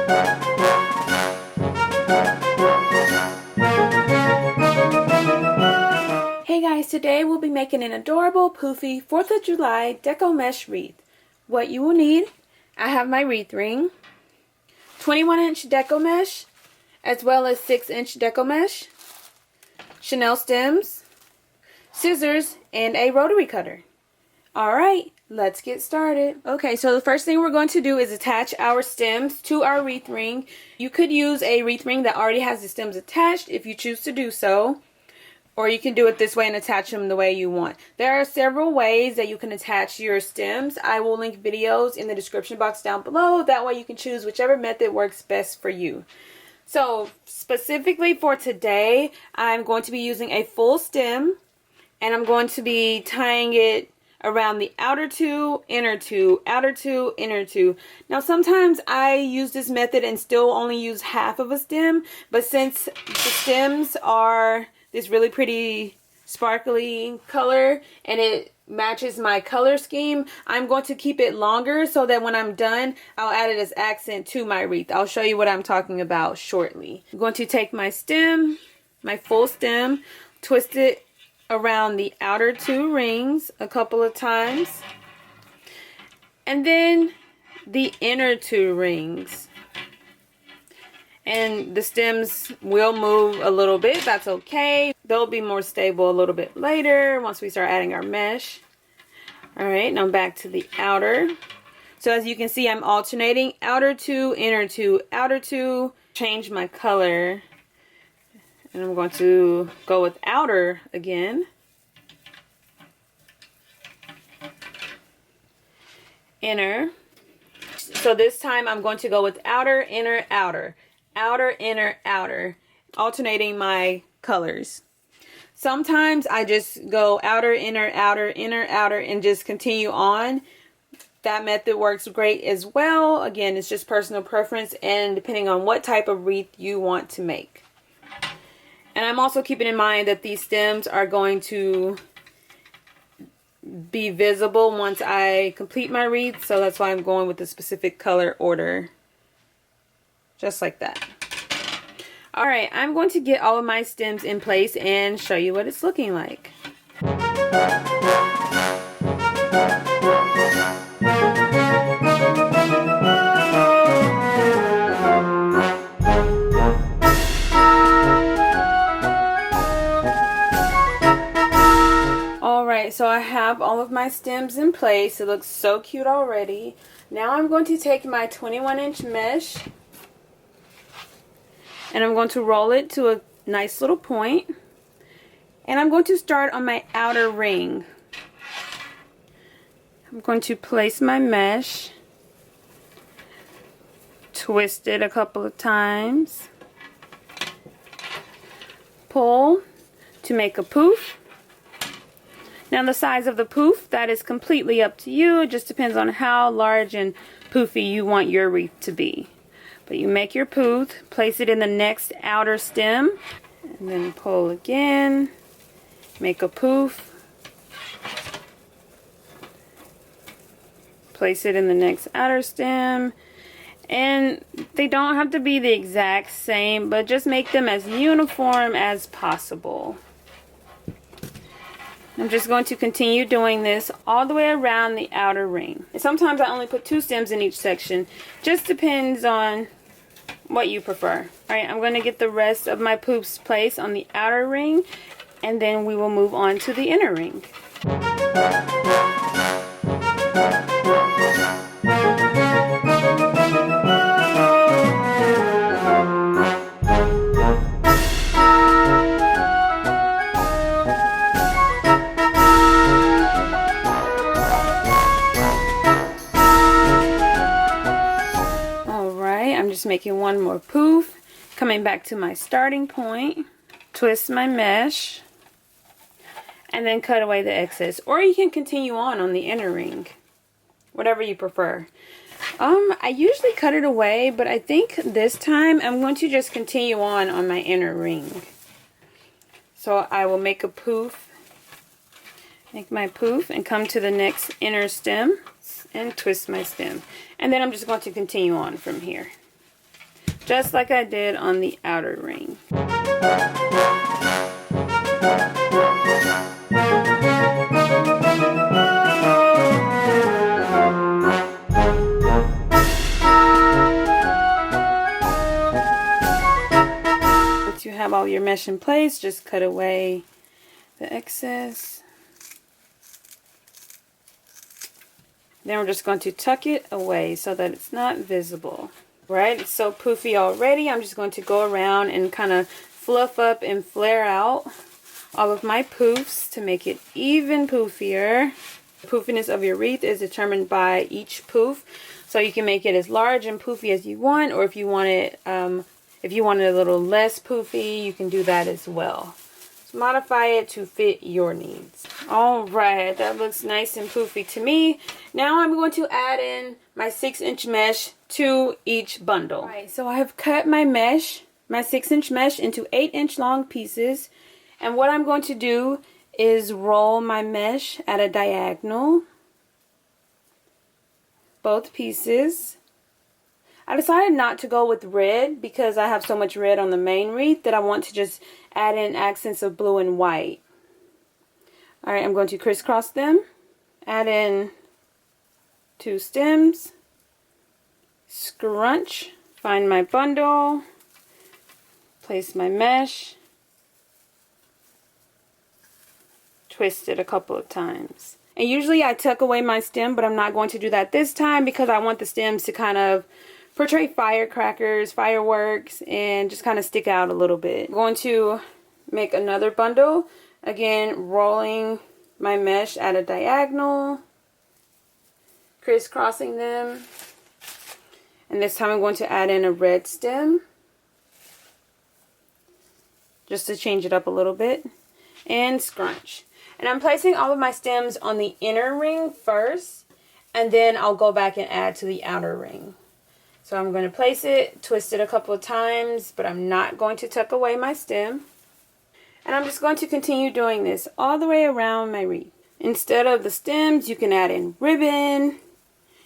Hey guys, today we'll be making an adorable Poofy 4th of July Deco Mesh Wreath. What you will need, I have my wreath ring, 21-inch Deco Mesh, as well as 6-inch Deco Mesh, Chanel stems, scissors, and a rotary cutter. Alright, let's get started. Okay, so the first thing we're going to do is attach our stems to our wreath ring. You could use a wreath ring that already has the stems attached if you choose to do so. Or you can do it this way and attach them the way you want. There are several ways that you can attach your stems. I will link videos in the description box down below. That way you can choose whichever method works best for you. So specifically for today, I'm going to be using a full stem. And I'm going to be tying it around the outer two, inner two, outer two, inner two. Now sometimes I use this method and still only use half of a stem. But since the stems are this really pretty sparkly color and it matches my color scheme, I'm going to keep it longer so that when I'm done, I'll add it as accent to my wreath. I'll show you what I'm talking about shortly. I'm going to take my stem, my full stem, twist it around the outer two rings a couple of times, and then the inner two rings. And the stems will move a little bit. That's okay. They'll be more stable a little bit later once we start adding our mesh. Alright, now back to the outer. So as you can see, I'm alternating outer two, inner two, outer two. Change my color. And I'm going to go with outer again. Inner. So this time I'm going to go with outer, inner, outer. Outer, inner, outer, alternating my colors. Sometimes I just go outer, inner, outer, inner, outer, and just continue on. That method works great as well. Again, it's just personal preference and depending on what type of wreath you want to make. And I'm also keeping in mind that these stems are going to be visible once I complete my wreath, so that's why I'm going with the specific color order. Just like that. Alright, I'm going to get all of my stems in place and show you what it's looking like. Alright, so I have all of my stems in place. It looks so cute already. Now I'm going to take my 21-inch mesh and I'm going to roll it to a nice little point. And I'm going to start on my outer ring. I'm going to place my mesh, twist it a couple of times, pull to make a poof. Now the size of the poof, that is completely up to you. It just depends on how large and poofy you want your wreath to be. But you make your poof, place it in the next outer stem, and then pull again, make a poof, place it in the next outer stem, and they don't have to be the exact same, but just make them as uniform as possible. I'm just going to continue doing this all the way around the outer ring. And sometimes I only put 2 stems in each section. Just depends on what you prefer. Alright, I'm going to get the rest of my poofs placed on the outer ring, and then we will move on to the inner ring. Making one more poof, coming back to my starting point, twist my mesh, and then cut away the excess. Or you can continue on the inner ring, whatever you prefer. I usually cut it away, but I think this time I'm going to just continue on my inner ring. So I will make a poof, make my poof, and come to the next inner stem and twist my stem. And then I'm just going to continue on from here. just like I did on the outer ring. Once you have all your mesh in place, just cut away the excess. Then we're just going to tuck it away so that it's not visible. Right, it's so poofy already. I'm just going to go around and kind of fluff up and flare out all of my poofs to make it even poofier. The poofiness of your wreath is determined by each poof, so you can make it as large and poofy as you want, or if you want it a little less poofy, you can do that as well. So modify it to fit your needs. All right, that looks nice and poofy to me. Now I'm going to add in my 6-inch mesh to each bundle. All right, so I have cut my mesh, my 6-inch mesh, into 8-inch long pieces. And what I'm going to do is roll my mesh at a diagonal, both pieces. I decided not to go with red because I have so much red on the main wreath that I want to just add in accents of blue and white. Alright, I'm going to crisscross them, add in 2 stems, scrunch, find my bundle, place my mesh, twist it a couple of times. And usually I tuck away my stem, but I'm not going to do that this time because I want the stems to kind of portray firecrackers, fireworks, and just kind of stick out a little bit. I'm going to make another bundle, again rolling my mesh at a diagonal, crisscrossing them, and this time I'm going to add in a red stem just to change it up a little bit, and scrunch. And I'm placing all of my stems on the inner ring first, and then I'll go back and add to the outer ring. So I'm going to place it, twist it a couple of times, but I'm not going to tuck away my stem. And I'm just going to continue doing this all the way around my wreath. Instead of the stems, you can add in ribbon.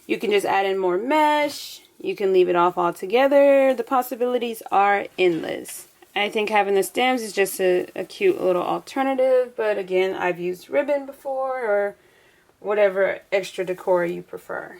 You can just add in more mesh. You can leave it off altogether. The possibilities are endless. I think having the stems is just a cute little alternative. But again, I've used ribbon before or whatever extra decor you prefer.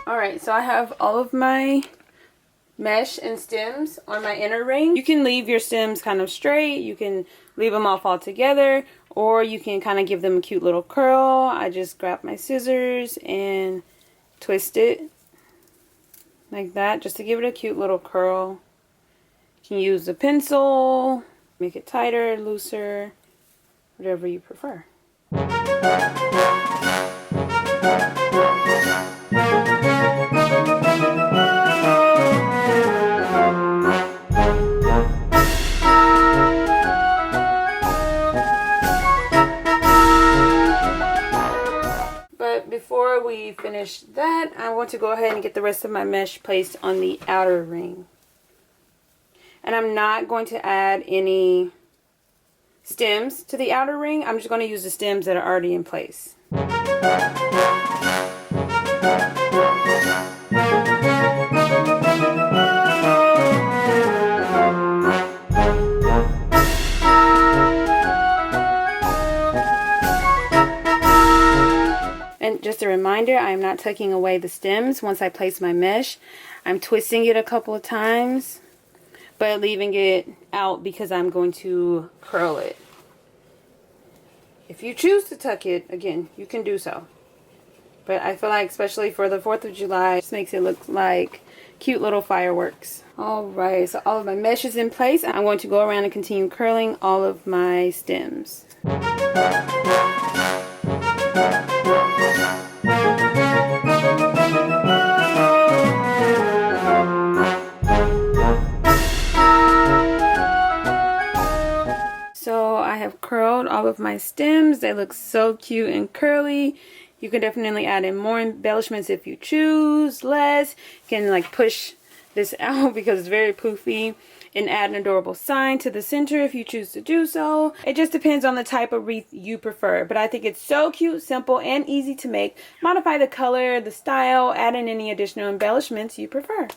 Alright, so I have all of my mesh and stems on my inner ring. You can leave your stems kind of straight, you can leave them off all together, or you can kind of give them a cute little curl. I just grab my scissors and twist it like that just to give it a cute little curl. You can use a pencil, make it tighter, looser, whatever you prefer. But before we finish that, I want to go ahead and get the rest of my mesh placed on the outer ring. And I'm not going to add any stems to the outer ring. I'm just going to use the stems that are already in place. And just a reminder, I am not tucking away the stems once I place my mesh. I'm twisting it a couple of times, but leaving it out because I'm going to curl it. If you choose to tuck it, again, you can do so. But I feel like, especially for the 4th of July, it just makes it look like cute little fireworks. Alright, so all of my mesh is in place. I'm going to go around and continue curling all of my stems. So I have curled all of my stems. They look so cute and curly. You can definitely add in more embellishments if you choose, less. You can like push this out because it's very poofy, and add an adorable sign to the center if you choose to do so. It just depends on the type of wreath you prefer, but I think it's so cute, simple, and easy to make. Modify the color, the style, add in any additional embellishments you prefer.